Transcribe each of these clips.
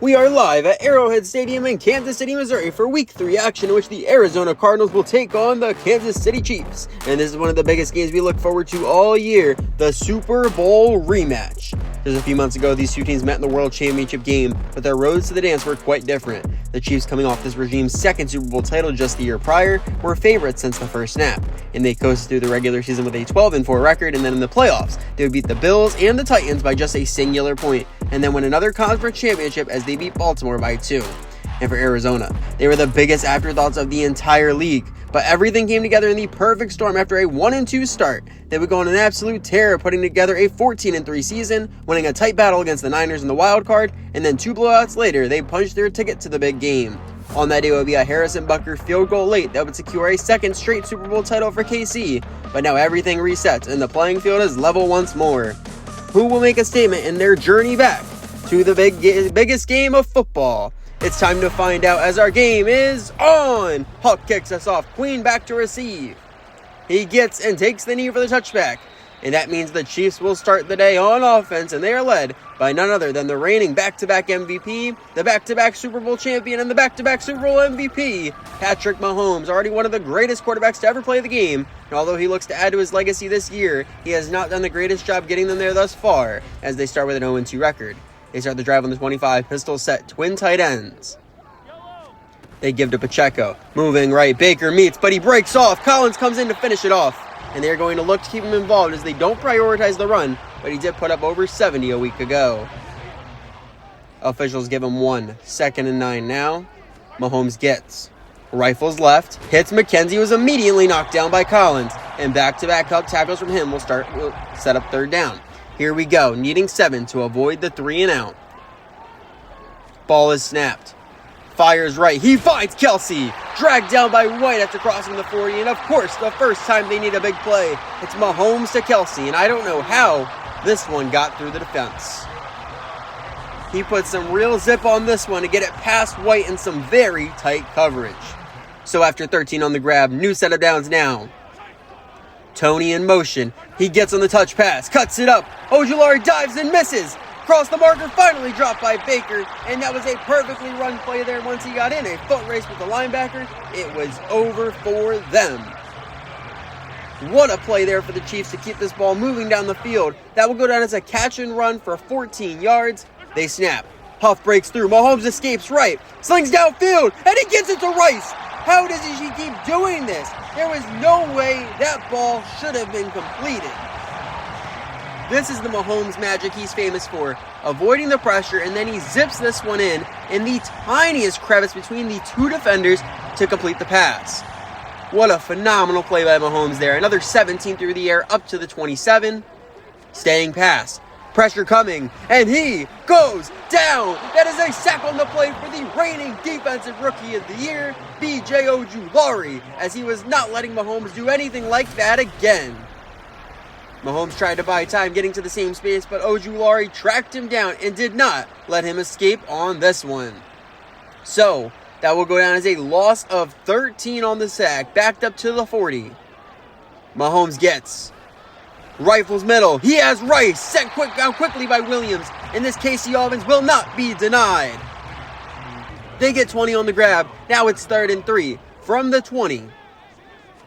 We are live at Arrowhead Stadium in Kansas City, Missouri for Week 3 action in which the Arizona Cardinals will take on the Kansas City Chiefs. And this is one of the biggest games we look forward to all year, the Super Bowl rematch. Just a few months ago, these two teams met in the World Championship game, but their roads to the dance were quite different. The Chiefs, coming off this regime's second Super Bowl title just the year prior, were favorites since the first snap. And they coasted through the regular season with a 12-4 record, and then in the playoffs, they would beat the Bills and the Titans by just a singular point, and then win another conference championship as they beat Baltimore by 2. And for Arizona, they were the biggest afterthoughts of the entire league, but everything came together in the perfect storm after a 1-2 start. They would go on an absolute tear, putting together a 14-3 season, winning a tight battle against the Niners in the wild card, and then 2 blowouts later, they punched their ticket to the big game. On that day would be a Harrison Butker field goal late that would secure a second straight Super Bowl title for KC, but now everything resets and the playing field is level once more. Who will make a statement in their journey back to the biggest game of football? It's time to find out as our game is on. Hawk kicks us off. Queen back to receive. He gets and takes the knee for the touchback. And that means the Chiefs will start the day on offense, and they are led by none other than the reigning back-to-back MVP, the back-to-back Super Bowl champion, and the back-to-back Super Bowl MVP, Patrick Mahomes, already one of the greatest quarterbacks to ever play the game. And although he looks to add to his legacy this year, he has not done the greatest job getting them there thus far, as they start with an 0-2 record. They start the drive on the 25, pistol set, twin tight ends. They give to Pacheco, moving right, Baker meets, but he breaks off. Collins comes in to finish it off. And they're going to look to keep him involved as they don't prioritize the run, but he did put up over 70 a week ago. Officials give him 1, 2nd and 9 now. Mahomes gets. Rifles left, hits McKenzie, was immediately knocked down by Collins, and back-to-back up tackles from him will set up 3rd down. Here we go, needing 7 to avoid the 3 and out. Ball is snapped. Fires right. He finds Kelsey. Dragged down by White after crossing the 40. And of course, the first time they need a big play, it's Mahomes to Kelsey. And I don't know how this one got through the defense. He put some real zip on this one to get it past White in some very tight coverage. So after 13 on the grab, new set of downs now. Tony in motion. He gets on the touch pass. Cuts it up. Ojulari dives and misses. Cross the marker, finally dropped by Baker, and that was a perfectly run play there. Once he got in a foot race with the linebacker, it was over for them. What a play there for the Chiefs to keep this ball moving down the field. That will go down as a catch and run for 14 yards. They snap. Huff breaks through. Mahomes escapes right. Slings downfield, and he gets it to Rice. How does he keep doing this? There was no way that ball should have been completed. This is the Mahomes magic he's famous for, avoiding the pressure, and then he zips this one in the tiniest crevice between the 2 defenders to complete the pass. What a phenomenal play by Mahomes there. Another 17 through the air up to the 27. Staying pass. Pressure coming, and he goes down. That is a sack on the play for the reigning defensive rookie of the year, B.J. Ojulari, as he was not letting Mahomes do anything like that again. Mahomes tried to buy time getting to the same space, but Ojulari tracked him down and did not let him escape on this one. So, that will go down as a loss of 13 on the sack, backed up to the 40. Mahomes gets. Rifles middle. He has Rice, sent down quickly by Williams. In this case, the offense will not be denied. They get 20 on the grab. Now it's 3rd and 3 from the 20.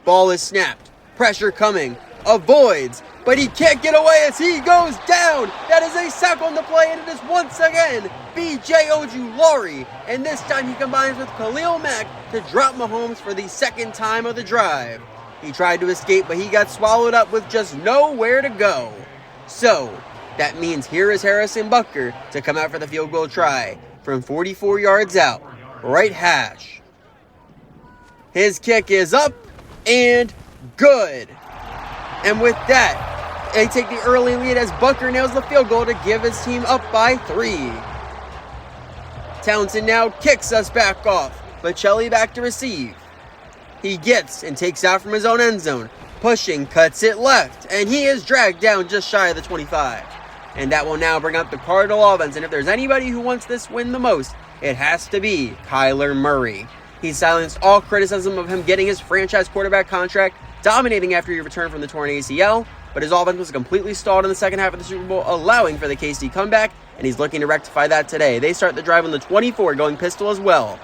Ball is snapped. Pressure coming. Avoids, but he can't get away as he goes down. That is a sack on the play, and it is once again B.J. Ojulari, and this time he combines with Khalil Mack to drop Mahomes for the 2nd time of the drive. He tried to escape, but he got swallowed up with just nowhere to go. So, that means here is Harrison Butker to come out for the field goal try from 44 yards out, right hash. His kick is up and good. And with that, they take the early lead as Butker nails the field goal to give his team up by 3. Townsend now kicks us back off. Bocelli back to receive. He gets and takes out from his own end zone. Pushing, cuts it left, and he is dragged down just shy of the 25. And that will now bring up the Cardinal offense. And if there's anybody who wants this win the most, it has to be Kyler Murray. He silenced all criticism of him getting his franchise quarterback contract, dominating after he returned from the torn ACL, but his offense was completely stalled in the second half of the Super Bowl, allowing for the KC comeback, and he's looking to rectify that today. They start the drive on the 24, going pistol as well.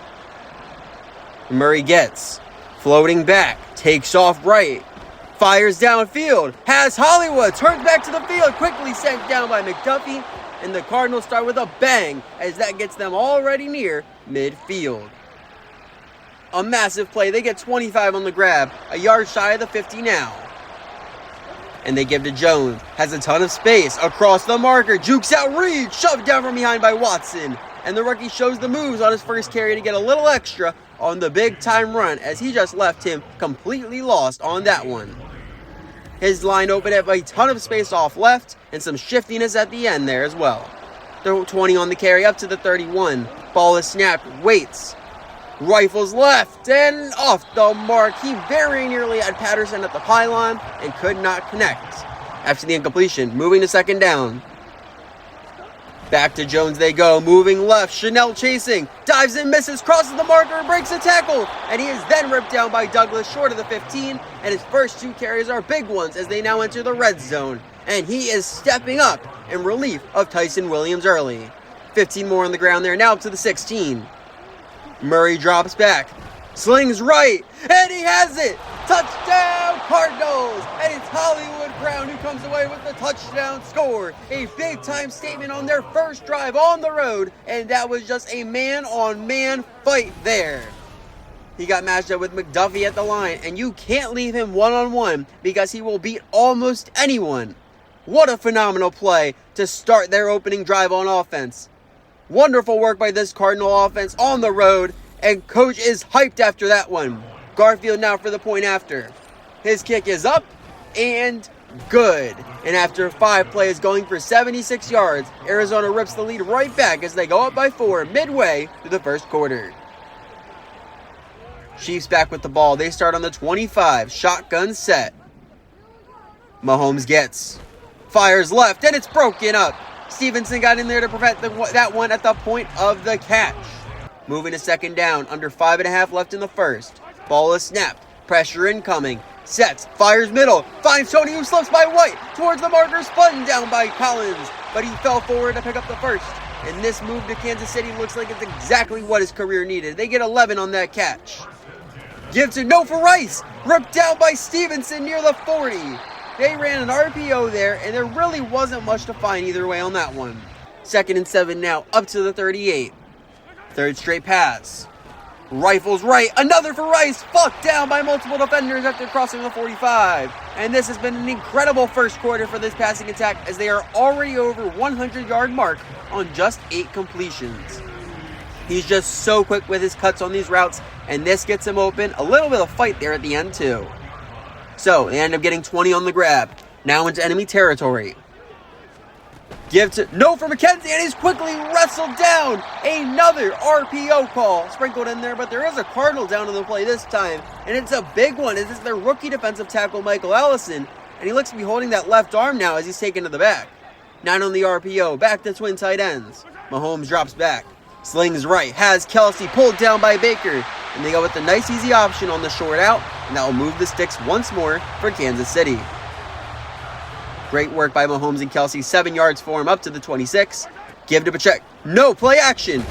Murray gets, floating back, takes off right, fires downfield, has Hollywood, turns back to the field, quickly sent down by McDuffie, and the Cardinals start with a bang as that gets them already near midfield. A massive play. They get 25 on the grab, a yard shy of the 50 now. And they give to Jones, has a ton of space, across the marker, jukes out Reed, shoved down from behind by Watson. And the rookie shows the moves on his first carry to get a little extra on the big time run as he just left him completely lost on that one. His line opened up a ton of space off left and some shiftiness at the end there as well. The 20 on the carry up to the 31. Ball is snapped, waits, rifles left and off the mark. He very nearly had Patterson at the pylon and could not connect. After the incompletion, moving to second down. Back to Jones they go, moving left, Chanel chasing, dives and misses, crosses the marker, breaks a tackle, and he is then ripped down by Douglas short of the 15, and his first two carries are big ones as they now enter the red zone, and he is stepping up in relief of Tyson Williams early. 15 more on the ground there, now up to the 16. Murray drops back, slings right, and he has it! Touchdown Cardinals! And it's Hollywood Brown who comes away with the touchdown score. A big-time statement on their first drive on the road, and that was just a man-on-man fight there. He got matched up with McDuffie at the line, and you can't leave him one-on-one because he will beat almost anyone. What a phenomenal play to start their opening drive on offense. Wonderful work by this Cardinal offense on the road, and coach is hyped after that one. Garfield now for the point after. His kick is up and good. And after 5 plays going for 76 yards, Arizona rips the lead right back as they go up by 4 midway through the first quarter. Chiefs back with the ball. They start on the 25. Shotgun set. Mahomes gets, fires left, and it's broken up. Stevenson got in there to prevent that one at the point of the catch. Moving to second down, under 5.5 left in the first. Ball is snapped, pressure incoming, sets, fires middle, finds Tony who slips by White, towards the marker, spun down by Collins, but he fell forward to pick up the first. And this move to Kansas City looks like it's exactly what his career needed. They get 11 on that catch. Give to no for Rice, ripped down by Stevenson near the 40. They ran an RPO there, and there really wasn't much to find either way on that one. 2nd and 7 now, up to the 38. Third straight pass. Rifles right, another for Rice, fucked down by multiple defenders after crossing the 45. And this has been an incredible first quarter for this passing attack as they are already over 100-yard mark on just 8 completions. He's just so quick with his cuts on these routes, and this gets him open. A little bit of fight there at the end too. So they end up getting 20 on the grab, now into enemy territory. Give to no for McKenzie, and he's quickly wrestled down. Another RPO call sprinkled in there, but there is a Cardinal down on the play this time, and it's a big one. It's their rookie defensive tackle, Michael Allison, and he looks to be holding that left arm now as he's taken to the back. 9 on the RPO, back to twin tight ends. Mahomes drops back, slings right, has Kelsey pulled down by Baker, and they go with the nice easy option on the short out, and that will move the sticks once more for Kansas City. Great work by Mahomes and Kelsey. 7 yards for him up to the 26. Give to Pacheco. No play action.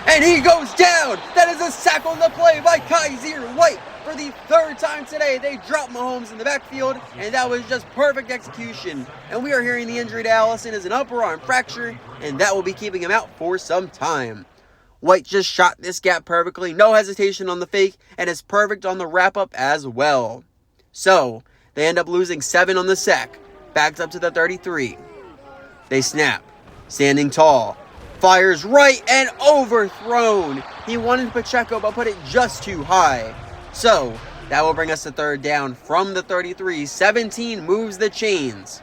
And he goes down. That is a sack on the play by Kaiser White. For the 3rd time today, they drop Mahomes in the backfield, and that was just perfect execution. And we are hearing the injury to Allison is an upper arm fracture, and that will be keeping him out for some time. White just shot this gap perfectly. No hesitation on the fake, and is perfect on the wrap-up as well. So, they end up losing 7 on the sack. Backs up to the 33. They snap. Standing tall. Fires right and overthrown. He wanted Pacheco but put it just too high. So, that will bring us to 3rd down from the 33. 17 moves the chains.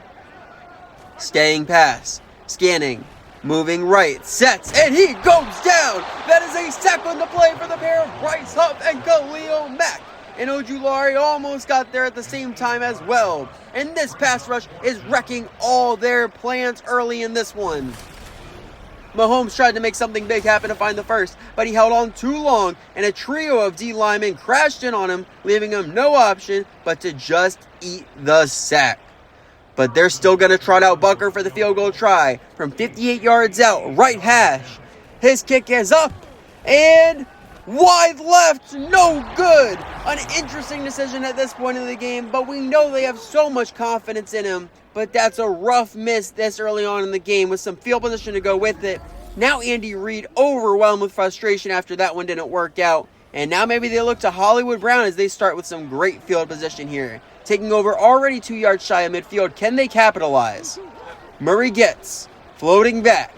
Staying pass. Scanning. Moving right. Sets. And he goes down. That is a sack on the play for the pair of Bryce Huff and Khalil Mack. And Ojulari almost got there at the same time as well. And this pass rush is wrecking all their plans early in this one. Mahomes tried to make something big happen to find the first, but he held on too long, and a trio of D linemen crashed in on him, leaving him no option but to just eat the sack. But they're still going to trot out Bucker for the field goal try from 58 yards out, right hash. His kick is up and wide left, no good. An interesting decision at this point in the game, but we know they have so much confidence in him. But that's a rough miss this early on in the game with some field position to go with it. Now Andy Reid overwhelmed with frustration after that one didn't work out. And now maybe they look to Hollywood Brown as they start with some great field position here. Taking over already 2 yards shy of midfield. Can they capitalize? Murray gets, floating back,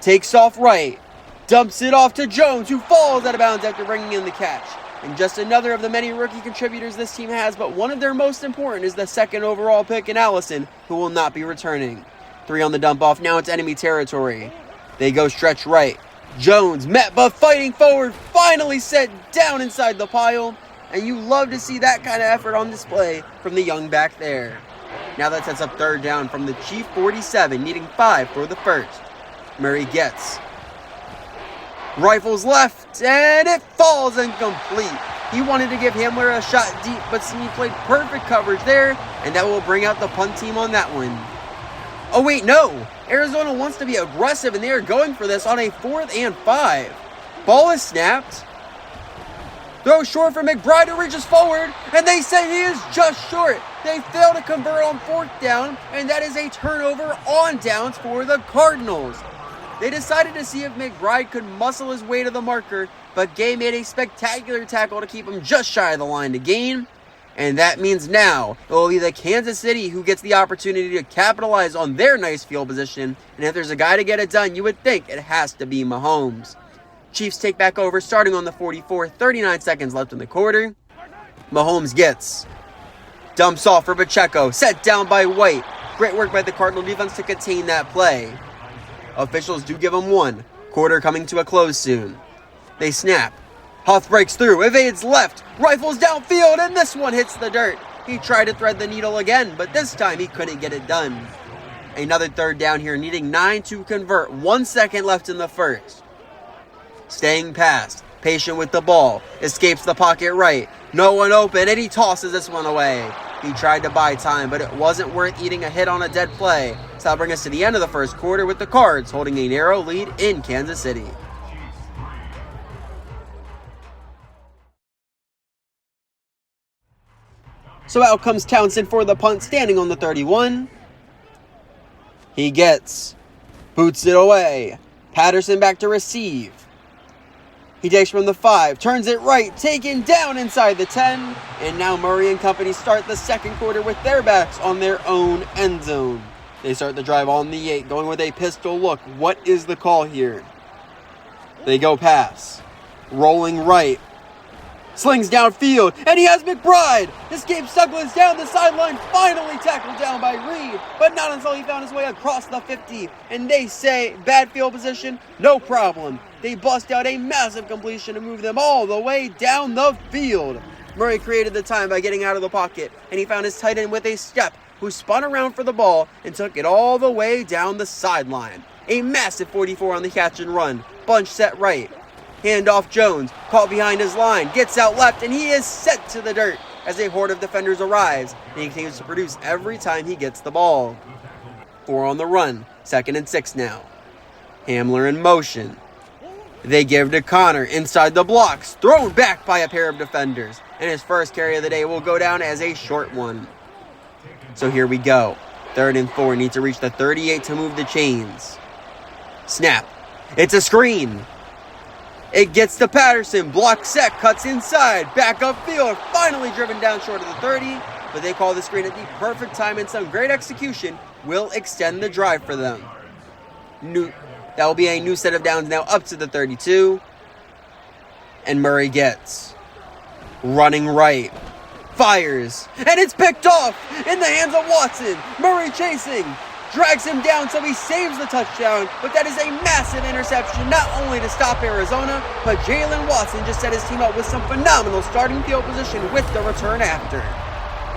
takes off right, dumps it off to Jones, who falls out of bounds after bringing in the catch. And just another of the many rookie contributors this team has, but one of their most important is the second overall pick in Allison, who will not be returning. 3 on the dump off, now it's enemy territory. They go stretch right. Jones met but fighting forward, finally set down inside the pile. And you love to see that kind of effort on display from the young back there. Now that sets up third down from the Chief 47, needing 5 for the first. Murray gets, rifles left, and it falls incomplete. He wanted to give Hamler a shot deep, but Snead played perfect coverage there, and that will bring out the punt team on that one. Oh wait, no! Arizona wants to be aggressive, and they are going for this on a 4th and 5. Ball is snapped. Throw short for McBride, who reaches forward, and they say he is just short. They fail to convert on 4th down, and that is a turnover on downs for the Cardinals. They decided to see if McBride could muscle his way to the marker, but Gay made a spectacular tackle to keep him just shy of the line to gain. And that means now it will be the Kansas City who gets the opportunity to capitalize on their nice field position. And if there's a guy to get it done, you would think it has to be Mahomes. Chiefs take back over starting on the 44, 39 seconds left in the quarter. Mahomes gets, dumps off for Pacheco, set down by White. Great work by the Cardinal defense to contain that play. Officials do give him 1. Quarter coming to a close soon. They snap. Huff breaks through, evades left, rifles downfield, and this one hits the dirt. He tried to thread the needle again, but this time he couldn't get it done. Another third down here, needing 9 to convert. 1 second left in the first. Staying past, patient with the ball, escapes the pocket right. No one open, and he tosses this one away. He tried to buy time, but it wasn't worth eating a hit on a dead play. So that'll bring us to the end of the first quarter with the Cards holding a narrow lead in Kansas City. So out comes Townsend for the punt, standing on the 31. He gets, boots it away. Patterson back to receive. He takes from the 5, turns it right, taken down inside the 10. And now Murray and company start the second quarter with their backs on their own end zone. They start the drive on the 8, going with a pistol look. What is the call here? They go pass. Rolling right. Slings downfield, and he has McBride. Escapes Douglas down the sideline, finally tackled down by Reed, but not until he found his way across the 50. And they say, bad field position, no problem. They bust out a massive completion to move them all the way down the field. Murray created the time by getting out of the pocket, and he found his tight end with a step, who spun around for the ball and took it all the way down the sideline. A massive 44 on the catch and run, bunch set right. Handoff Jones, caught behind his line, gets out left, and he is set to the dirt as a horde of defenders arrives, and he continues to produce every time he gets the ball. 4 on the run, 2nd and 6 now. Hamler in motion. They give to Connor, inside the blocks, thrown back by a pair of defenders, and his first carry of the day will go down as a short one. So here we go. 3rd and 4, need to reach the 38 to move the chains. Snap. It's a screen. It gets to Patterson, block set, cuts inside, back upfield, finally driven down short of the 30, but they call the screen at the perfect time, and some great execution will extend the drive for them. That will be a new set of downs now up to the 32, and Murray gets, running right, fires, and it's picked off in the hands of Watson. Murray chasing, drags him down so he saves the touchdown, but that is a massive interception, not only to stop Arizona, but Jalen Watson just set his team up with some phenomenal starting field position with the return after.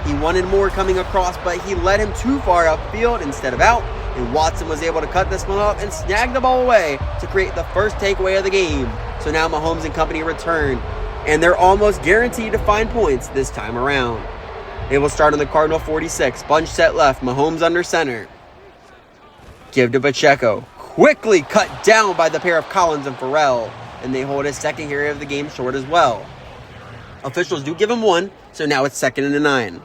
He wanted more coming across, but he led him too far upfield instead of out, and Watson was able to cut this one off and snag the ball away to create the first takeaway of the game. So now Mahomes and company return, and they're almost guaranteed to find points this time around. They will start on the Cardinal 46. Bunch set left. Mahomes under center. Give to Pacheco. Quickly cut down by the pair of Collins and Farrell. And they hold his second carry of the game short as well. Officials do give him one, so now it's 2nd and 9.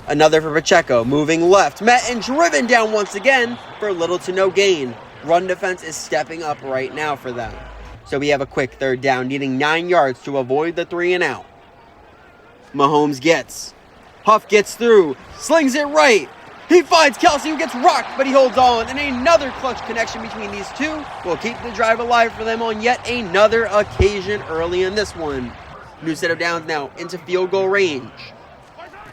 Another for Pacheco. Moving left. Met and driven down once again for little to no gain. Run defense is stepping up right now for them. So we have a quick 3rd down, needing 9 yards to avoid the 3 and out. Mahomes gets. Huff gets through. Slings it right. He finds Kelsey, who gets rocked, but he holds on. And another clutch connection between these two will keep the drive alive for them on yet another occasion early in this one. New set of downs now into field goal range.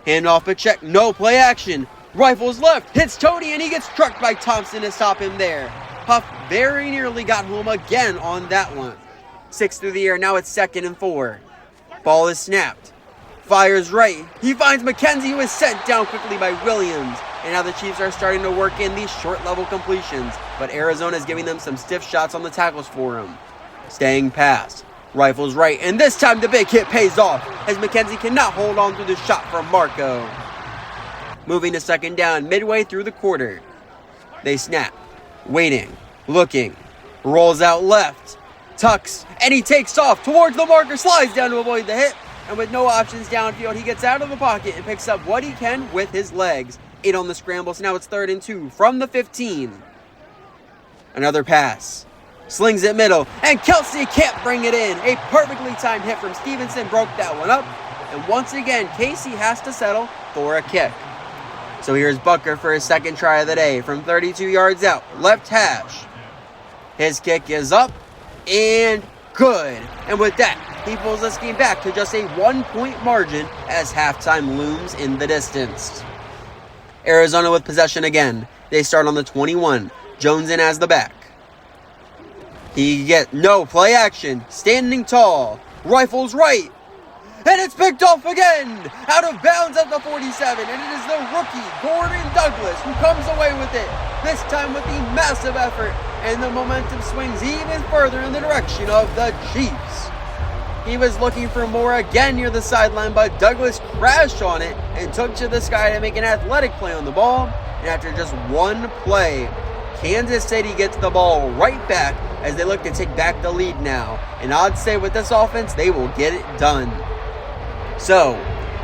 Handoff Pacheco. No play action. Rifles left. Hits Tony, and he gets trucked by Thompson to stop him there. Huff very nearly got home again on that one. 6 through the air. Now it's 2nd and 4. Ball is snapped. Fires right. He finds McKenzie, who is sent down quickly by Williams. And now the Chiefs are starting to work in these short level completions. But Arizona is giving them some stiff shots on the tackles for him. Staying past. Rifles right. And this time the big hit pays off, as McKenzie cannot hold on to the shot from Marco. Moving to 2nd down midway through the quarter. They snap. Waiting. Looking. Rolls out left. Tucks. And he takes off towards the marker. Slides down to avoid the hit. And with no options downfield, he gets out of the pocket and picks up what he can with his legs. 8 on the scramble, so now it's 3rd and 2 from the 15. Another pass. Slings it middle, and Kelsey can't bring it in. A perfectly timed hit from Stevenson broke that one up. And once again, Casey has to settle for a kick. So here's Bucker for his 2nd try of the day from 32 yards out. Left hash. His kick is up and good. And with that, he pulls this game back to just a 1-point margin as halftime looms in the distance. Arizona with possession again. They start on the 21. Jones in as the back. He gets no play action. Standing tall. Rifles right. And it's picked off again. Out of bounds at the 47. And it is the rookie, Gordon Douglas, who comes away with it. This time with the massive effort. And the momentum swings even further in the direction of the Chiefs. He was looking for more again near the sideline, but Douglas crashed on it and took to the sky to make an athletic play on the ball. And after just one play, Kansas City gets the ball right back as they look to take back the lead now. And I'd say with this offense, they will get it done. So,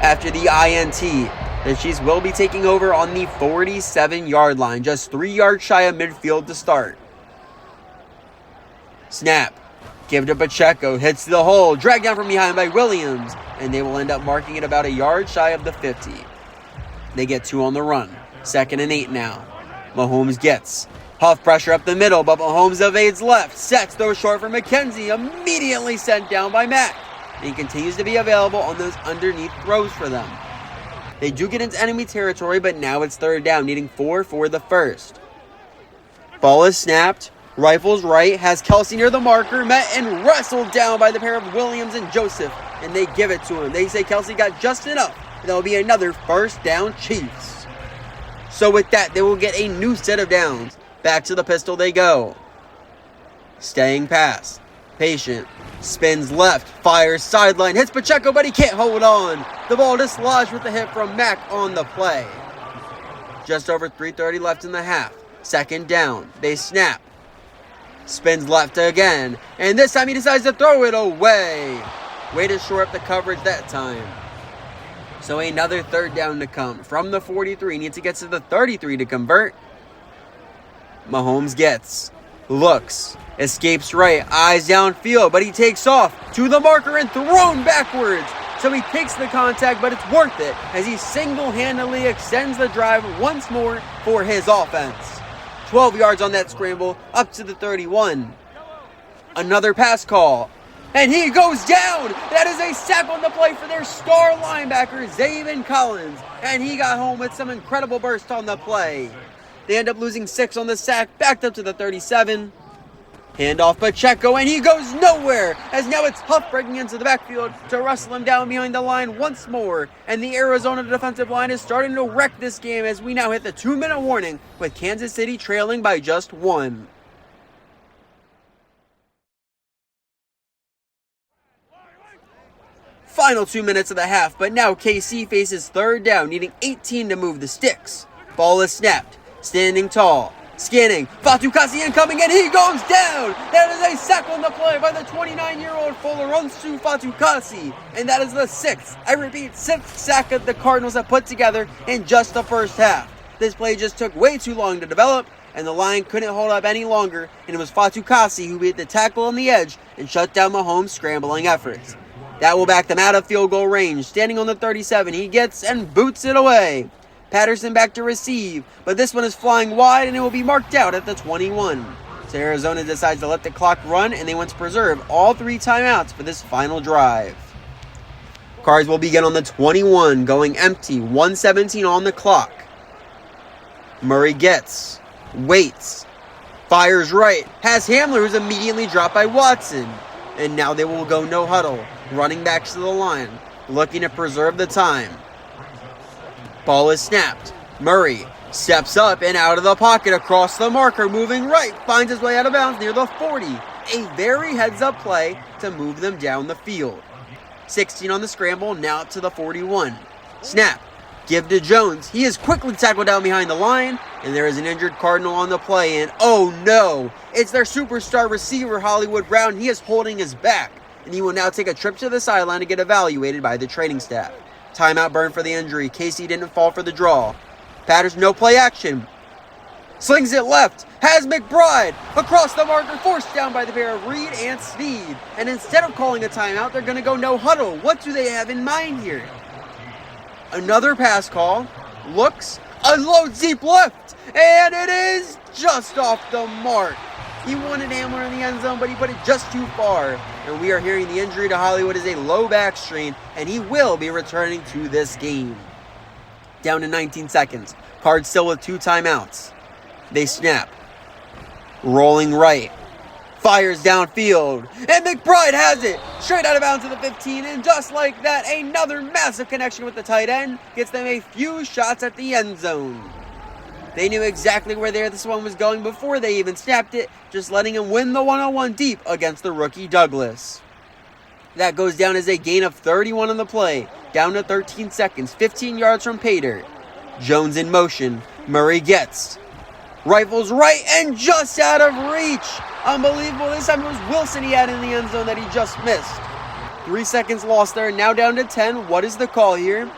after the INT, the Chiefs will be taking over on the 47-yard line, just 3 yards shy of midfield to start. Snap. Give to Pacheco. Hits the hole. Dragged down from behind by Williams. And they will end up marking it about a yard shy of the 50. They get 2 on the run. 2nd and 8 now. Mahomes gets. Huff pressure up the middle, but Mahomes evades left. Sets throw short for McKenzie. Immediately sent down by Mack. And he continues to be available on those underneath throws for them. They do get into enemy territory, but now it's 3rd down, needing 4 for the first. Ball is snapped. Rifles right, has Kelsey near the marker, met and wrestled down by the pair of Williams and Joseph, and they give it to him. They say Kelsey got just enough. That'll be another 1st down Chiefs. So with that, they will get a new set of downs. Back to the pistol they go. Staying pass. Patient. Spins left. Fires sideline. Hits Pacheco, but he can't hold on. The ball dislodged with the hit from Mack on the play. Just over 3:30 left in the half. 2nd down. They snap. Spins left again. And this time he decides to throw it away. Way to shore up the coverage that time. So another 3rd down to come. From the 43. Needs to get to the 33 to convert. Mahomes gets. Looks. Escapes right. Eyes downfield. But he takes off to the marker and thrown backwards. So he takes the contact, but it's worth it as he single-handedly extends the drive once more for his offense. 12 yards on that scramble, up to the 31. Another pass call. And he goes down. That is a sack on the play for their star linebacker, Zaven Collins. And he got home with some incredible burst on the play. They end up losing 6 on the sack, backed up to the 37. Handoff Pacheco, and he goes nowhere, as now it's Huff breaking into the backfield to wrestle him down behind the line once more. And the Arizona defensive line is starting to wreck this game as we now hit the 2-minute warning with Kansas City trailing by just 1. Final 2 minutes of the half, but now KC faces third down, needing 18 to move the sticks. Ball is snapped, standing tall, scanning, Fatukasi incoming, and he goes down! That is a sack on the play by the 29-year-old Folorunsu Fatukasi, and that is the 6th, I repeat, 6th sack that the Cardinals have put together in just the first half. This play just took way too long to develop, and the line couldn't hold up any longer, and it was Fatukasi who beat the tackle on the edge and shut down Mahomes' scrambling efforts. That will back them out of field goal range. Standing on the 37, he gets and boots it away. Patterson back to receive, but this one is flying wide and it will be marked out at the 21. So Arizona decides to let the clock run, and they want to preserve all 3 timeouts for this final drive. Cards will begin on the 21, going empty, 1:17 on the clock. Murray gets, waits, fires right, has Hamler, who's immediately dropped by Watson. And now they will go no huddle, running back to the line, looking to preserve the time. Ball is snapped. Murray steps up and out of the pocket across the marker, moving right, finds his way out of bounds near the 40. A very heads-up play to move them down the field. 16 on the scramble, now to the 41. Snap. Give to Jones. He is quickly tackled down behind the line, and there is an injured Cardinal on the play, and oh no, it's their superstar receiver, Hollywood Brown. He is holding his back, and he will now take a trip to the sideline to get evaluated by the training staff. Timeout burn for the injury. Casey didn't fall for the draw. Patterson, no play action. Slings it left, has McBride across the marker, forced down by the pair of Reed and Sneed. And instead of calling a timeout, they're going to go no huddle. What do they have in mind here? Another pass call, looks, a low deep left, and it is just off the mark. He wanted Hamler in the end zone, but he put it just too far. And we are hearing the injury to Hollywood is a low back strain, and he will be returning to this game. Down to 19 seconds. Cards still with 2 timeouts. They snap. Rolling right. Fires downfield. And McBride has it. Straight out of bounds to the 15. And just like that, another massive connection with the tight end gets them a few shots at the end zone. They knew exactly where this one was going before they even snapped it, just letting him win the one-on-one deep against the rookie Douglas. That goes down as a gain of 31 on the play. Down to 13 seconds, 15 yards from Pater. Jones in motion. Murray gets. Rifles right and just out of reach. Unbelievable. This time it was Wilson he had in the end zone that he just missed. 3 seconds lost there. Now down to 10. What is the call here?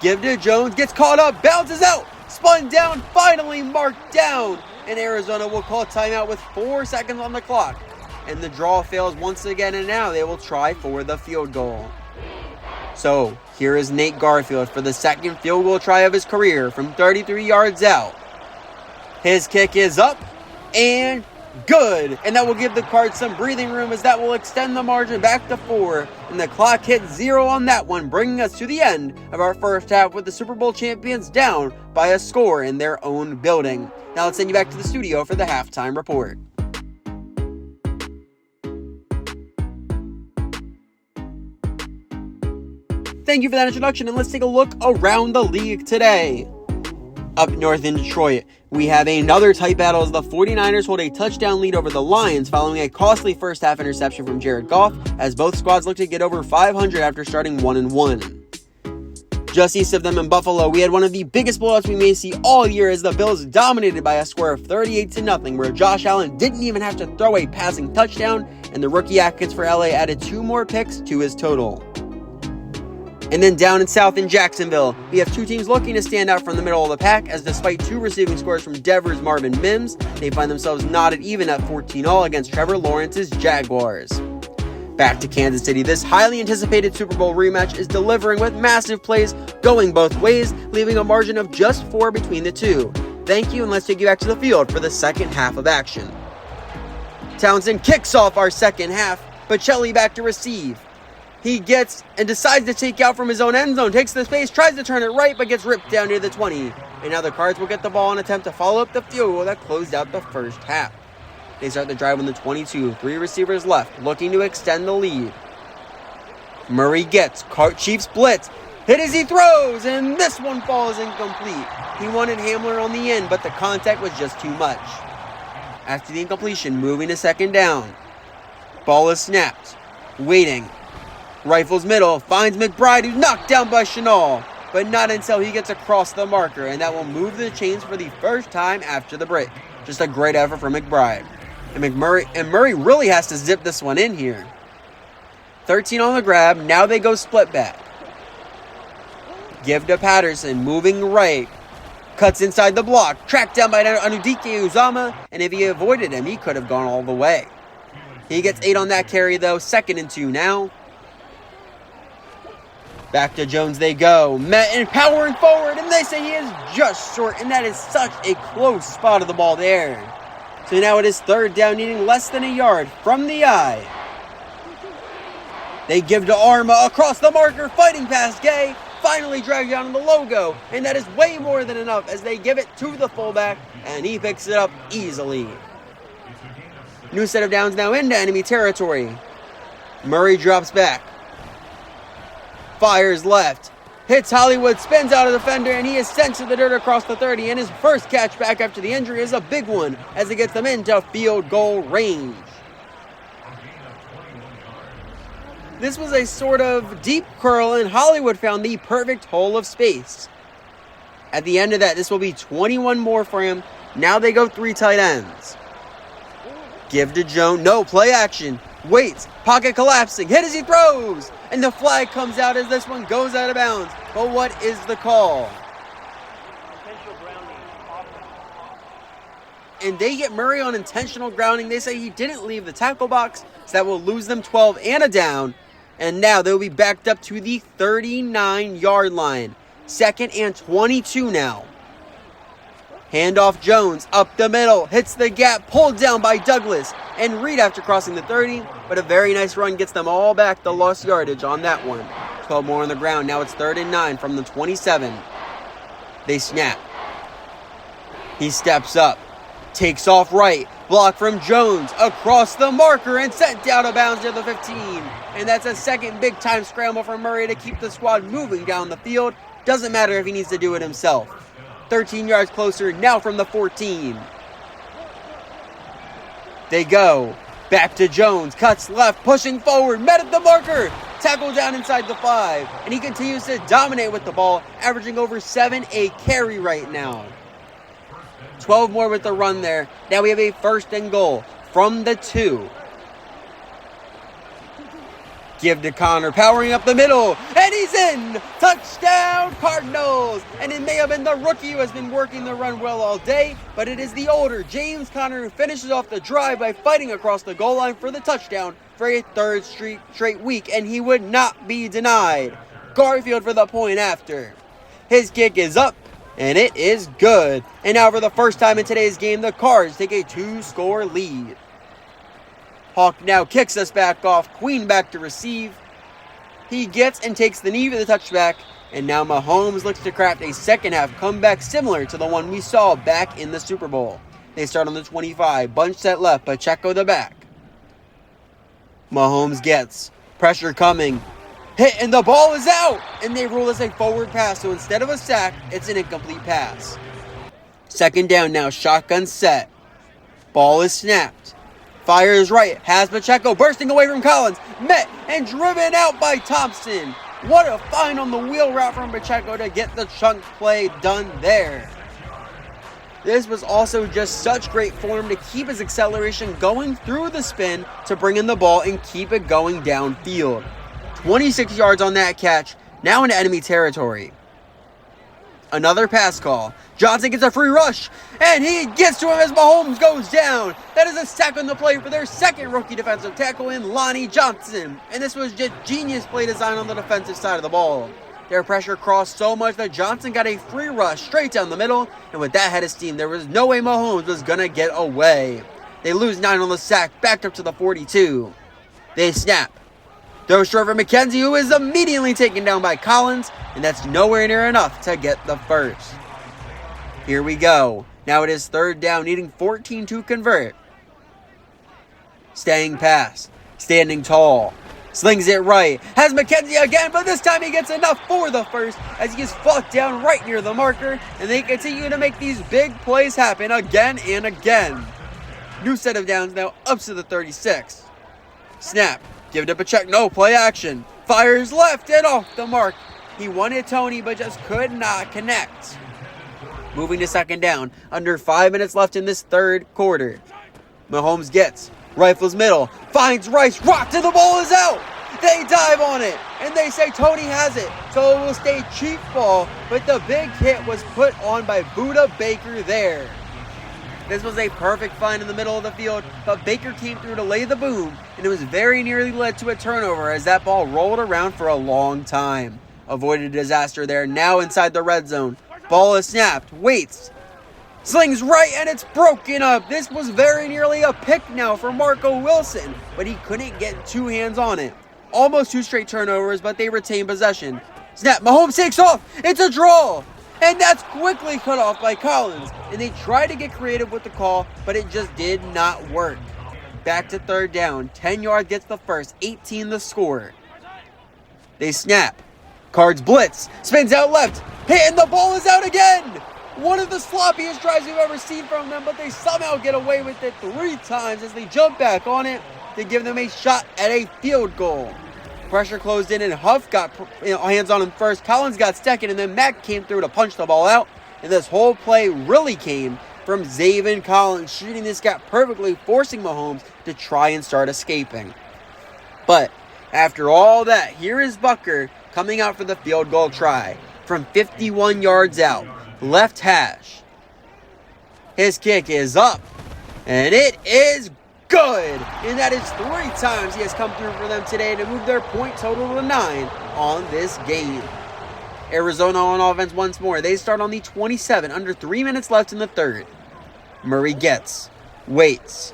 Give to Jones. Gets caught up. Bounces out. Spun down. Finally marked down. And Arizona will call timeout with 4 seconds on the clock. And the draw fails once again. And now they will try for the field goal. So here is Nate Garfield for the second field goal try of his career from 33 yards out. His kick is up and good. And that will give the Cards some breathing room, as that will extend the margin back to 4. And the clock hits 0 on that one, bringing us to the end of our first half with the Super Bowl champions down by a score in their own building. Now let's send you back to the studio for the halftime report. Thank you for that introduction, and let's take a look around the league today. Up north in Detroit, we have another tight battle as the 49ers hold a touchdown lead over the Lions following a costly first half interception from Jared Goff, as both squads look to get over 500 after starting 1-1. Just east of them in Buffalo, we had one of the biggest blowouts we may see all year, as the Bills dominated by a score of 38-0, where Josh Allen didn't even have to throw a passing touchdown, and the rookie Atkins for LA added 2 more picks to his total. And then down in south in Jacksonville, we have 2 teams looking to stand out from the middle of the pack, as despite 2 receiving scores from Devers, Marvin Mims, they find themselves knotted even at 14-all against Trevor Lawrence's Jaguars. Back to Kansas City, this highly anticipated Super Bowl rematch is delivering with massive plays going both ways, leaving a margin of just 4 between the two. Thank you, and let's take you back to the field for the second half of action. Townsend kicks off our second half, Bocelli back to receive. He gets and decides to take out from his own end zone, takes the space, tries to turn it right, but gets ripped down near the 20. And now the Cards will get the ball and attempt to follow up the field goal that closed out the first half. They start the drive on the 22, 3 receivers left, looking to extend the lead. Murray gets, Chiefs blitz, hit as he throws, and this one falls incomplete. He wanted Hamler on the end, but the contact was just too much. After the incompletion, moving to second down. Ball is snapped, waiting. Rifles middle, finds McBride, who's knocked down by Chenal, but not until he gets across the marker, and that will move the chains for the first time after the break. Just a great effort from McBride. And Murray really has to zip this one in here. 13 on the grab, now they go split back. Give to Patterson, moving right. Cuts inside the block, tracked down by Anudike Uzama, and if he avoided him, he could have gone all the way. He gets 8 on that carry though, 2nd and 2 now. Back to Jones they go, met and powering forward, and they say he is just short, and that is such a close spot of the ball there. So now it is 3rd down, needing less than a yard from the eye. They give to Arma across the marker, fighting past Gay, finally dragged down on the logo, and that is way more than enough as they give it to the fullback, and he picks it up easily. New set of downs now into enemy territory. Murray drops back. Fires left. Hits Hollywood, spins out a defender, and he is sent to the dirt across the 30, and his first catch back after the injury is a big one as it gets them into field goal range. This was a sort of deep curl, and Hollywood found the perfect hole of space. At the end of that, this will be 21 more for him. Now they go 3 tight ends. Give to Jones. No, play action. Waits. Pocket collapsing. Hit as he throws. And the flag comes out as this one goes out of bounds. But what is the call? And they get Murray on intentional grounding. They say he didn't leave the tackle box, so that will lose them 12 and a down. And now they'll be backed up to the 39-yard line. 2nd and 22 now. Handoff Jones up the middle. Hits the gap. Pulled down by Douglas. And Reed after crossing the 30. But a very nice run gets them all back the lost yardage on that one. 12 more on the ground. Now it's 3rd and 9 from the 27. They snap. He steps up. Takes off right. Block from Jones across the marker and sent down of bounds to the 15. And that's a second big-time scramble for Murray to keep the squad moving down the field. Doesn't matter if he needs to do it himself. 13 yards closer now from the 14. They go. Back to Jones. Cuts left. Pushing forward. Met at the marker. Tackle down inside the 5. And he continues to dominate with the ball, averaging over 7 a carry right now. 12 more with the run there. Now we have a 1st and goal from the 2. Give to Connor, powering up the middle, and he's in! Touchdown, Cardinals! And it may have been the rookie who has been working the run well all day, but it is the older James Conner who finishes off the drive by fighting across the goal line for the touchdown for a 3rd straight week, and he would not be denied. Garfield for the point after. His kick is up, and it is good. And now for the first time in today's game, the Cards take a 2-score lead. Hawk now kicks us back off. Queen back to receive. He gets and takes the knee for the touchback. And now Mahomes looks to craft a second-half comeback similar to the one we saw back in the Super Bowl. They start on the 25. Bunch set left. Pacheco the back. Mahomes gets. Pressure coming. Hit and the ball is out. And they rule this a forward pass. So instead of a sack, it's an incomplete pass. 2nd down now. Shotgun set. Ball is snapped. Fires right, has Pacheco bursting away from Collins, met and driven out by Thompson. What a find on the wheel route from Pacheco to get the chunk play done there. This was also just such great form to keep his acceleration going through the spin to bring in the ball and keep it going downfield. 26 yards on that catch, now into enemy territory. Another pass call. Johnson gets a free rush, and he gets to him as Mahomes goes down. That is a sack on the play for their 2nd rookie defensive tackle in Lonnie Johnson. And this was just genius play design on the defensive side of the ball. Their pressure crossed so much that Johnson got a free rush straight down the middle, and with that head of steam, there was no way Mahomes was going to get away. They lose 9 on the sack, backed up to the 42. They snap. Throw short for McKenzie, who is immediately taken down by Collins, and that's nowhere near enough to get the first. Here we go. Now it is 3rd down, needing 14 to convert. Staying pass. Standing tall. Slings it right. Has McKenzie again, but this time he gets enough for the first as he is fought down right near the marker, and they continue to make these big plays happen again and again. New set of downs now up to the 36. Snap. Give it to Pacheco. No, play action. Fires left and off the mark. He wanted Tony, but just could not connect. Moving to second down. Under 5 minutes left in this third quarter. Mahomes gets. Rifles middle. Finds Rice. Rocked and the ball is out. They dive on it. And they say Tony has it. So it will stay Chief ball. But the big hit was put on by Budda Baker there. This was a perfect find in the middle of the field, but Baker came through to lay the boom, and it was very nearly led to a turnover as that ball rolled around for a long time. Avoided a disaster there, now inside the red zone. Ball is snapped, waits, slings right, and it's broken up. This was very nearly a pick now for Marco Wilson, but he couldn't get two hands on it. Almost two straight turnovers, but they retain possession. Snap, Mahomes takes off, it's a draw! And that's quickly cut off by Collins. And they tried to get creative with the call, but it just did not work. Back to third down. 10 yards gets the first, 18 the score. They snap. Cards blitz. Spins out left. Hit, and the ball is out again. One of the sloppiest drives we've ever seen from them, but they somehow get away with it 3 times as they jump back on it to give them a shot at a field goal. Pressure closed in, and Huff got hands on him first. Collins got second, and then Mack came through to punch the ball out. And this whole play really came from Zaven Collins shooting this gap perfectly, forcing Mahomes to try and start escaping. But after all that, here is Bucker coming out for the field goal try from 51 yards out. Left hash. His kick is up, and it is good. And that is 3 times he has come through for them today to move their point total to 9 on this game. Arizona on offense once more. They start on the 27, under 3 minutes left in the third. Murray gets, waits,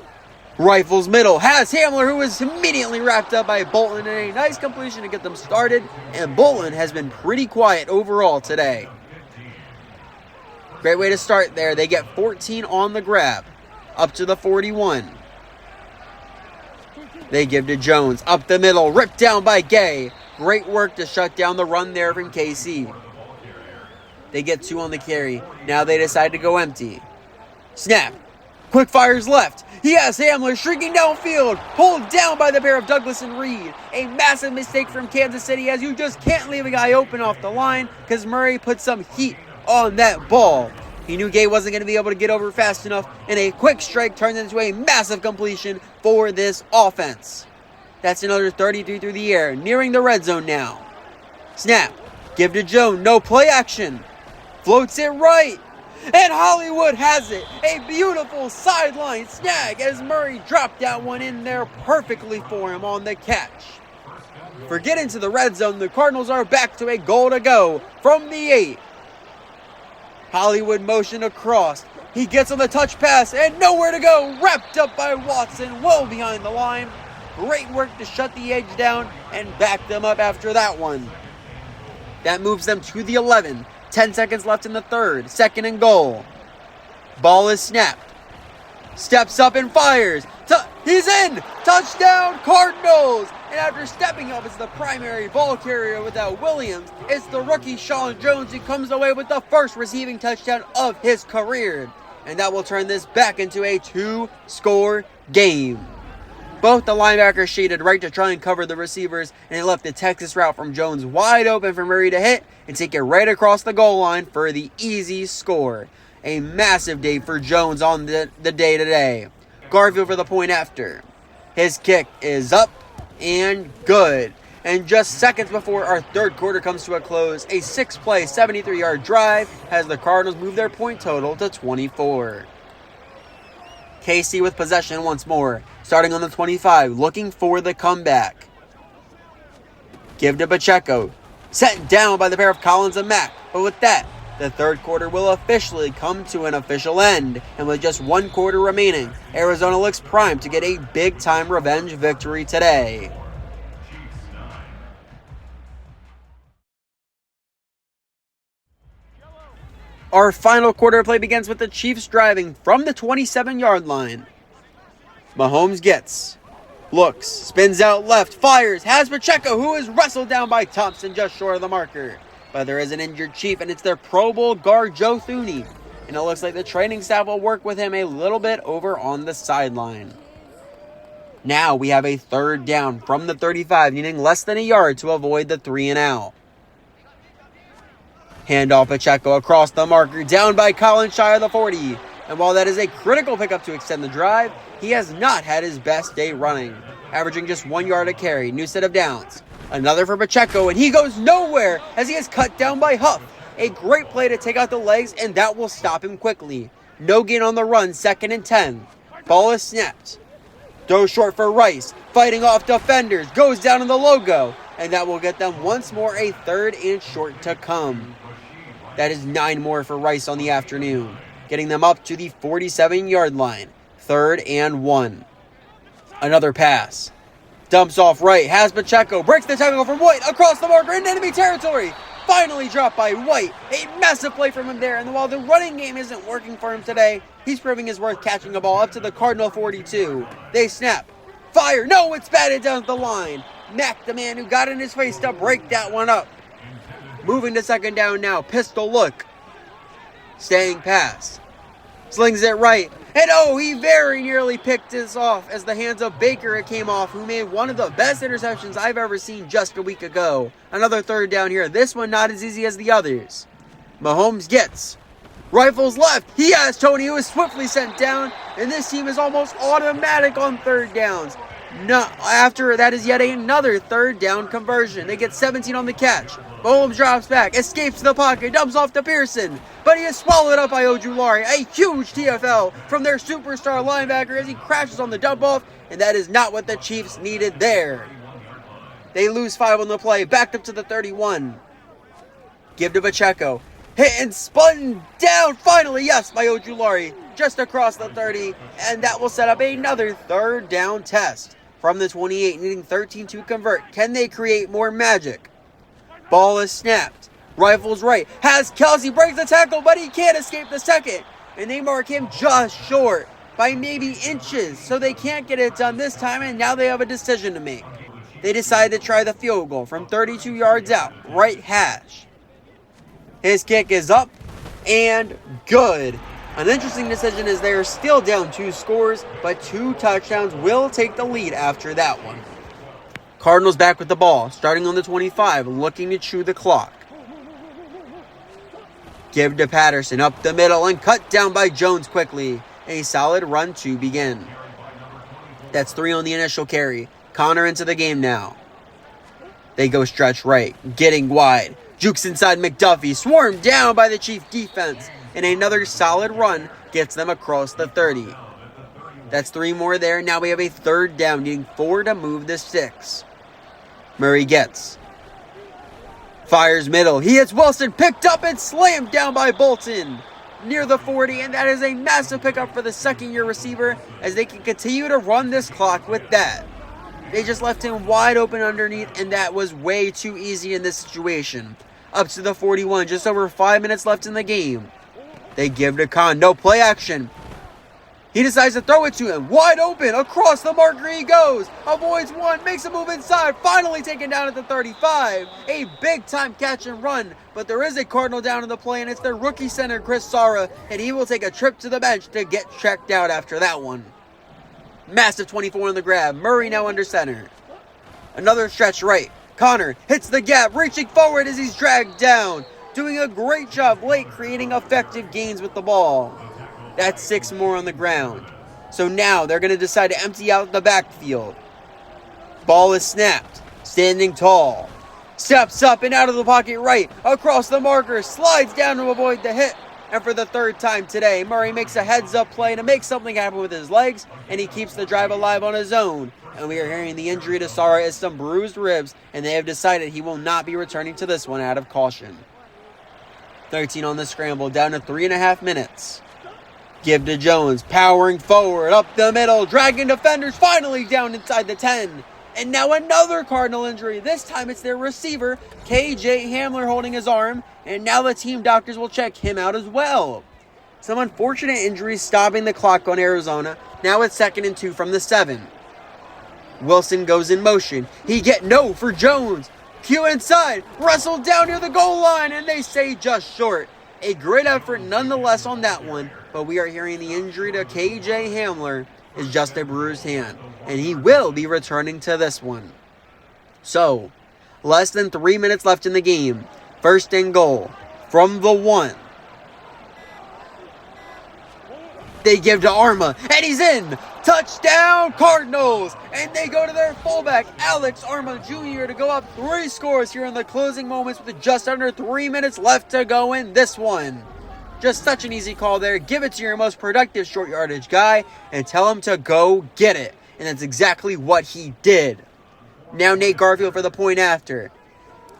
rifles middle, has Hamler, who is immediately wrapped up by Bolton, and a nice completion to get them started. And Bolton has been pretty quiet overall today. Great way to start there. They get 14 on the grab, up to the 41. They give to Jones, up the middle, ripped down by Gay. Great work to shut down the run there from KC. They get 2 on the carry. Now they decide to go empty. Snap. Quick fires left. He has Hamler shrinking downfield. Pulled down by the pair of Douglas and Reed. A massive mistake from Kansas City, as you just can't leave a guy open off the line because Murray put some heat on that ball. He knew Gay wasn't going to be able to get over fast enough, and a quick strike turns into a massive completion for this offense. That's another 33 through the air, nearing the red zone now. Snap. Give to Jones. No play action. Floats it right. And Hollywood has it. A beautiful sideline snag as Murray dropped that one in there perfectly for him on the catch. For getting to the red zone, the Cardinals are back to a goal to go from the 8. Hollywood motion across. He gets on the touch pass and nowhere to go. Wrapped up by Watson, well behind the line. Great work to shut the edge down and back them up after that one. That moves them to the 11. 10 seconds left in the third. 2nd and goal. Ball is snapped. Steps up and fires. He's in! Touchdown, Cardinals! And after stepping up as the primary ball carrier without Williams, it's the rookie Sean Jones who comes away with the first receiving touchdown of his career. And that will turn this back into a 2-score game. Both the linebackers shaded right to try and cover the receivers, and it left the Texas route from Jones wide open for Murray to hit and take it right across the goal line for the easy score. A massive day for Jones on the day today. Garfield for the point after. His kick is up and good. And just seconds before our third quarter comes to a close, a 6-play, 73-yard drive has the Cardinals move their point total to 24. KC with possession once more, starting on the 25, looking for the comeback. Give to Pacheco. Set down by the pair of Collins and Mack. But with that, the third quarter will officially come to an official end. And with just 1 quarter remaining, Arizona looks primed to get a big-time revenge victory today. Our final quarter play begins with the Chiefs driving from the 27-yard line. Mahomes gets, looks, spins out left, fires, has Pacheco, who is wrestled down by Thompson just short of the marker. But there is an injured Chief, and it's their Pro Bowl guard Joe Thuney. And it looks like the training staff will work with him a little bit over on the sideline. Now we have a third down from the 35, needing less than a yard to avoid the 3-and-out. Handoff Pacheco across the marker, down by Collins shy of the 40. And while that is a critical pickup to extend the drive, he has not had his best day running, averaging just 1 yard a carry. New set of downs. Another for Pacheco, and he goes nowhere as he is cut down by Huff. A great play to take out the legs, and that will stop him quickly. No gain on the run, 2nd and 10. Ball is snapped. Throw short for Rice, fighting off defenders, goes down in the logo, and that will get them once more a 3rd and short to come. That is 9 more for Rice on the afternoon, getting them up to the 47-yard line, 3rd and 1. Another pass. Dumps off right, has Pacheco, breaks the tackle from White, across the marker in enemy territory. Finally dropped by White. A massive play from him there, and while the running game isn't working for him today, he's proving his worth catching a ball up to the Cardinal 42. They snap. Fire. No, it's batted down the line. Mack, the man who got in his face to break that one up. Moving to 2nd down now. Pistol look. Staying pass. Slings it right. And oh, he very nearly picked this off as the hands of Baker it came off, who made one of the best interceptions I've ever seen just a week ago. Another 3rd down here. This one not as easy as the others. Mahomes gets. Rifles left. He has Tony, who is swiftly sent down. And this team is almost automatic on 3rd downs. No, after that is yet another 3rd down conversion. They get 17 on the catch. Mahomes drops back, escapes the pocket, dumps off to Pearson, but he is swallowed up by Ojulari. A huge TFL from their superstar linebacker as he crashes on the dump off, and that is not what the Chiefs needed there. They lose 5 on the play, backed up to the 31. Give to Pacheco. Hit and spun down, finally, yes, by Ojulari, just across the 30, and that will set up another 3rd down test. From the 28, needing 13 to convert. Can they create more magic? Ball is snapped. Rifles right. Has Kelsey, breaks the tackle, but he can't escape the 2nd. And they mark him just short by maybe inches. So they can't get it done this time, and now they have a decision to make. They decide to try the field goal from 32 yards out. Right hash. His kick is up and good. An interesting decision as they are still down 2 scores, but 2 touchdowns will take the lead after that one. Cardinals back with the ball, starting on the 25, looking to chew the clock. Give to Patterson up the middle and cut down by Jones quickly. A solid run to begin. That's 3 on the initial carry. Connor into the game now. They go stretch right, getting wide. Jukes inside McDuffie, swarmed down by the Chief defense. And another solid run gets them across the 30. That's 3 more there. Now we have a 3rd down, needing 4 to move the 6. Murray gets. Fires middle. He hits Wilson, picked up and slammed down by Bolton near the 40, and that is a massive pickup for the 2nd-year receiver as they can continue to run this clock with that. They just left him wide open underneath, and that was way too easy in this situation. Up to the 41, just over 5 minutes left in the game. They give to Khan, no play action. He decides to throw it to him. Wide open. Across the marker he goes. Avoids one. Makes a move inside. Finally taken down at the 35. A big-time catch and run. But there is a Cardinal down in the play, and it's their rookie center, Chris Sara. And he will take a trip to the bench to get checked out after that one. Massive 24 on the grab. Murray now under center. Another stretch right. Connor hits the gap, reaching forward as he's dragged down. Doing a great job late creating effective gains with the ball. That's 6 more on the ground. So now they're going to decide to empty out the backfield. Ball is snapped. Standing tall. Steps up and out of the pocket right. Across the marker. Slides down to avoid the hit. And for the 3rd time today, Murray makes a heads-up play to make something happen with his legs. And he keeps the drive alive on his own. And we are hearing the injury to Sara is some bruised ribs. And they have decided he will not be returning to this one out of caution. 13 on the scramble. Down to 3.5 minutes. Give to Jones, powering forward, up the middle, dragging defenders, finally down inside the 10. And now another Cardinal injury. This time it's their receiver, KJ Hamler, holding his arm. And now the team doctors will check him out as well. Some unfortunate injuries stopping the clock on Arizona. Now it's 2nd and 2 from the 7. Wilson goes in motion. He get no for Jones. Q inside, wrestled down near the goal line, and they say just short. A great effort nonetheless on that one. But we are hearing the injury to KJ Hamler is just a bruised hand, and he will be returning to this one. So, less than 3 minutes left in the game. First and goal from the 1. They give to Arma, and he's in! Touchdown, Cardinals! And they go to their fullback, Alex Arma Jr., to go up 3 scores here in the closing moments with just under 3 minutes left to go in this one. Just such an easy call there. Give it to your most productive short yardage guy and tell him to go get it. And that's exactly what he did. Now Nate Garfield for the point after.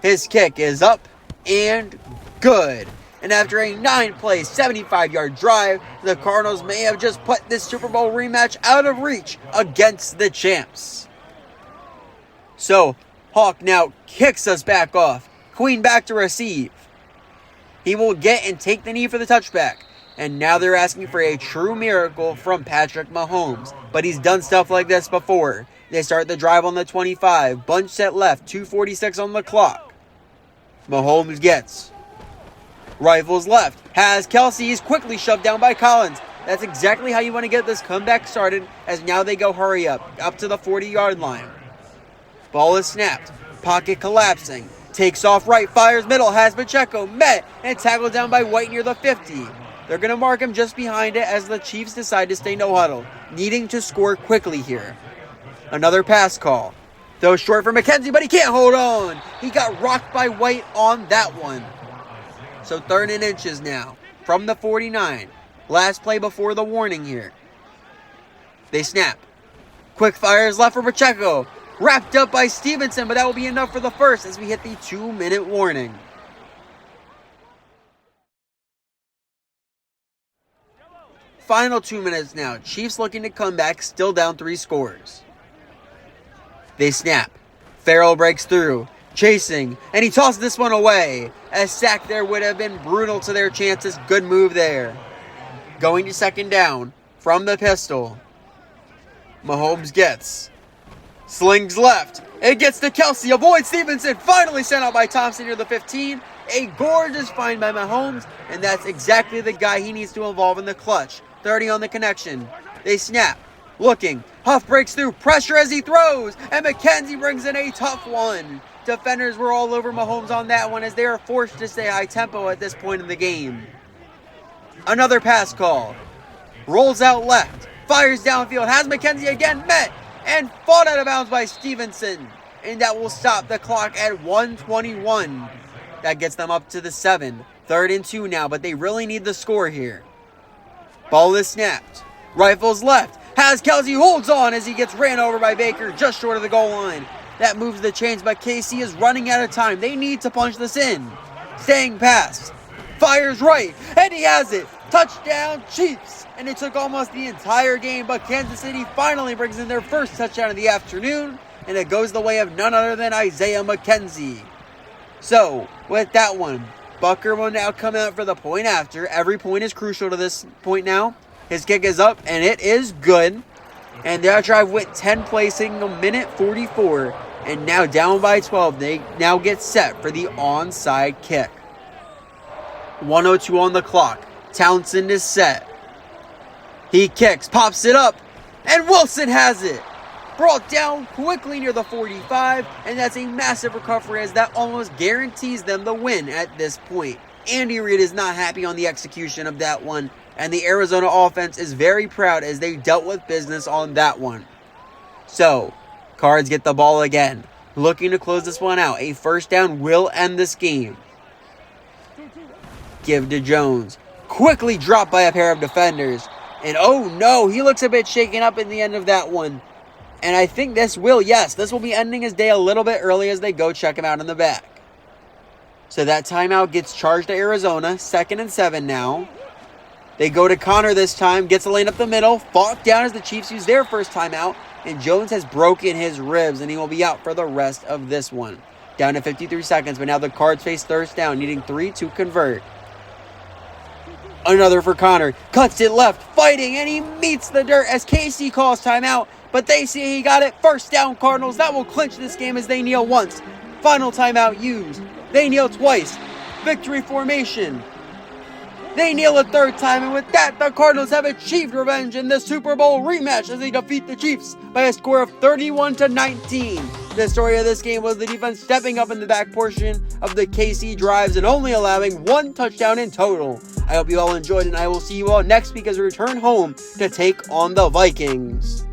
His kick is up and good. And after a 9-play, 75-yard drive, the Cardinals may have just put this Super Bowl rematch out of reach against the champs. So, Hawk now kicks us back off. Queen back to receive. He will get and take the knee for the touchback. And now they're asking for a true miracle from Patrick Mahomes. But he's done stuff like this before. They start the drive on the 25. Bunch set left. 2:46 on the clock. Mahomes gets. Rifles left. Has Kelsey. He's quickly shoved down by Collins. That's exactly how you want to get this comeback started, as now they go hurry up to the 40-yard line. Ball is snapped. Pocket collapsing. Takes off right, fires middle, has Pacheco met and tackled down by White near the 50. They're going to mark him just behind it as the Chiefs decide to stay no huddle, needing to score quickly here. Another pass call. Throw short for McKenzie, but he can't hold on. He got rocked by White on that one. So 3rd and inches now from the 49. Last play before the warning here. They snap. Quick fires left for Pacheco. Wrapped up by Stevenson, but that will be enough for the first as we hit the 2-minute warning. Final 2 minutes now. Chiefs looking to come back, still down 3 scores. They snap. Farrell breaks through. Chasing, and he tosses this one away. A sack there would have been brutal to their chances. Good move there. Going to 2nd down from the pistol. Mahomes gets. Slings left. It gets to Kelsey. Avoids Stevenson. Finally sent out by Thompson near the 15. A gorgeous find by Mahomes, and that's exactly the guy he needs to involve in the clutch. 30 on the connection. They snap. Looking. Huff breaks through. Pressure as he throws, and McKenzie brings in a tough one. Defenders were all over Mahomes on that one as they are forced to stay high tempo at this point in the game. Another pass call. Rolls out left. Fires downfield. Has McKenzie again met and fought out of bounds by Stevenson. And that will stop the clock at 1:21. That gets them up to the 7. 3rd and 2 now, but they really need the score here. Ball is snapped. Rifles left. Has Kelsey, holds on as he gets ran over by Baker just short of the goal line. That moves the chains, but KC is running out of time. They need to punch this in. Staying past. Fires right, and he has it. Touchdown, Chiefs. And it took almost the entire game, but Kansas City finally brings in their first touchdown of the afternoon, and it goes the way of none other than Isaiah McKenzie. So, with that one, Bucker will now come out for the point after. Every point is crucial to this point now. His kick is up, and it is good. And their drive went 10 plays, taking a minute 44. And now down by 12, they now get set for the onside kick. 1:02 on the clock. Townsend is set. He kicks, pops it up, and Wilson has it. Brought down quickly near the 45, and that's a massive recovery as that almost guarantees them the win at this point. Andy Reid is not happy on the execution of that one, and the Arizona offense is very proud as they dealt with business on that one. So, Cards get the ball again, looking to close this one out. A first down will end this game. Give to Jones. Quickly dropped by a pair of defenders. And oh no, he looks a bit shaken up in the end of that one. And I think this will be ending his day a little bit early as they go check him out in the back. So that timeout gets charged to Arizona. 2nd and 7 now. They go to Connor this time. Gets a lane up the middle. Fought down as the Chiefs use their first timeout. And Jones has broken his ribs and he will be out for the rest of this one. Down to 53 seconds, but now the Cards face third down, needing 3 to convert. Another for Connor. Cuts it left, fighting, and he meets the dirt as KC calls timeout. But they see he got it. First down, Cardinals. That will clinch this game as they kneel once. Final timeout used. They kneel twice. Victory formation. They kneel a third time, and with that, the Cardinals have achieved revenge in the Super Bowl rematch as they defeat the Chiefs by a score of 31-19. The story of this game was the defense stepping up in the back portion of the KC drives and only allowing one touchdown in total. I hope you all enjoyed, and I will see you all next week as we return home to take on the Vikings.